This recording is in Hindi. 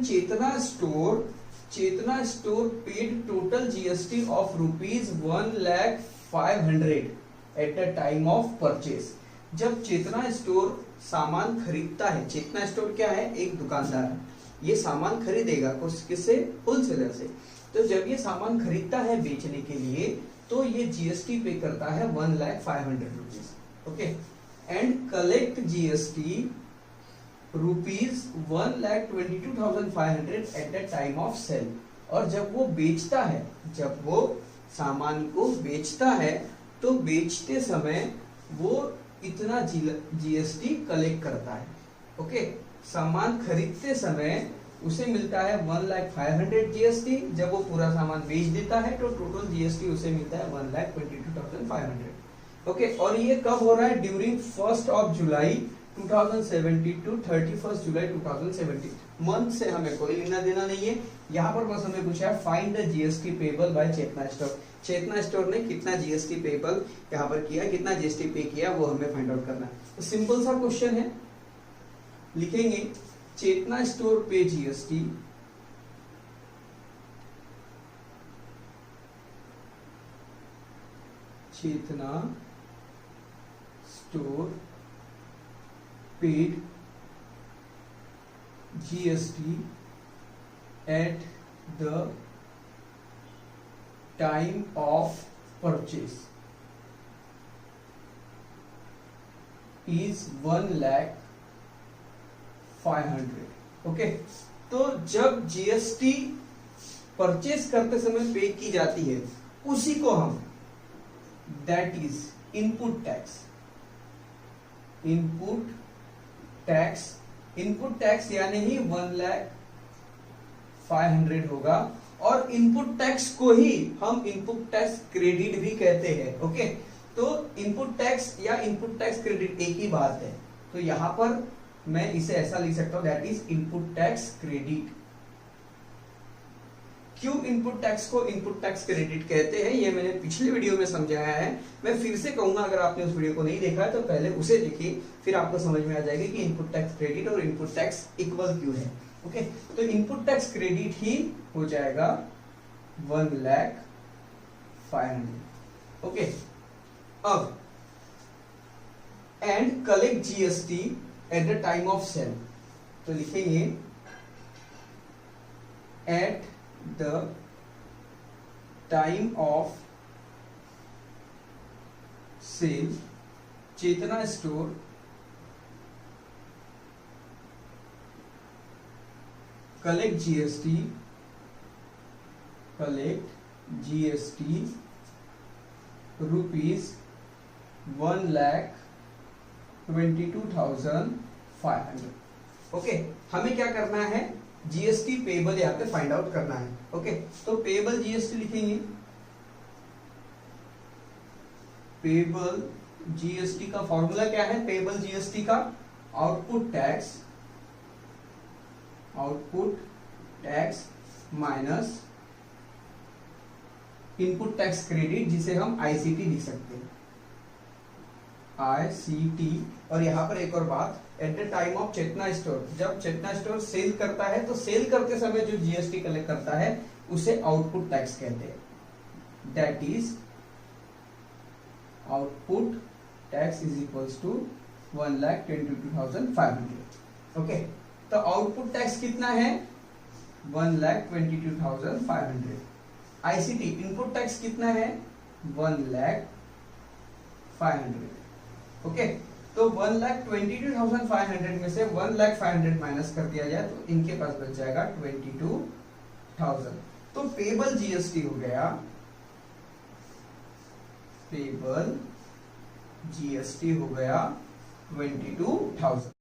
Chetna store paid total GST of ₹1,05,000 at the time of purchase. जब चेतना स्टोर सामान खरीदता है, चेतना स्टोर क्या है, एक दुकानदार है, ये सामान खरीदेगा किससे, होलसेलर से। तो जब ये सामान खरीदता है बेचने के लिए, तो ये जीएसटी पे करता है ₹1,05,000। Okay, and collect GST ₹1,22,500 at the time of sale. और जब वो बेचता है, जब वो सामान को बेचता है, तो बेचते समय वो इतना जीएसटी कलेक्ट करता है। ओके, सामान खरीदते समय उसे मिलता है 1,05,000 जीएसटी। जब वो पूरा सामान बेच देता है तो टोटल जीएसटी उसे मिलता है 1,22,500। ओके, और ये कब हो रहा है, during 1 July 2017 to 31 July 2017। Month से हमें कोई लेना देना नहीं है, यहाँ पर बस हमें पूछा है find the GST payable by Chetna store. Chetna store ने कितना जीएसटी पेबल यहाँ पर किया, कितना जीएसटी पे किया, वो हमें फाइंड आउट करना है। तो सिंपल सा क्वेश्चन है, लिखेंगे Chetna store pay GST Chetna store paid GST at the time of purchase is 1,05,000। Okay, तो जब जीएसटी परचेज करते समय पे की जाती है, उसी को हम दैट इज इनपुट टैक्स यानी ही 1,05,000 होगा। और इनपुट टैक्स को ही हम इनपुट टैक्स क्रेडिट भी कहते हैं। ओके, तो इनपुट टैक्स या इनपुट टैक्स क्रेडिट एक ही बात है। तो यहां पर मैं इसे ऐसा लिख सकता हूं, that is input tax credit. क्यों इनपुट टैक्स को इनपुट टैक्स क्रेडिट कहते हैं, ये मैंने पिछले वीडियो में समझाया है। मैं फिर से कहूंगा, अगर आपने उस वीडियो को नहीं देखा है तो पहले उसे देखिए, फिर आपको समझ में आ जाएगा कि इनपुट टैक्स क्रेडिट और इनपुट टैक्स इक्वल क्यों है। ओके, तो इनपुट टैक्स क्रेडिट ही हो जाएगा 1,05,000। ओके, अब and collect GST at the time of sale. तो लिखेंगे at the time of sale Chetna store collect GST ₹1,22,500। Okay, हमें क्या करना है, जीएसटी पेबल यहाँ पे फाइंड आउट करना है। ओके, तो पेबल जीएसटी लिखेंगे, पेबल जीएसटी का फॉर्मूला क्या है, पेबल जीएसटी का output tax minus input tax credit, जिसे हम आईसीटी लिख सकते हैं, आईसीटी। और यहां पर एक और बात, at the time of Chetna store, जब चेतना स्टोर सेल करता है तो सेल करते समय जो जीएसटी कलेक्ट करता है उसे आउटपुट टैक्स कहते हैं, that is output tax is equals to 1,22,500। Okay, तो आउटपुट टैक्स कितना है, 1,22,500। आईसीटी इनपुट टैक्स कितना है, 1,05,000। ओके, तो 1,22,500 में से 1,05,000 माइनस कर दिया जाए तो इनके पास बच जाएगा 22,000। तो पेबल जीएसटी हो गया, पेबल जीएसटी हो गया 22,000।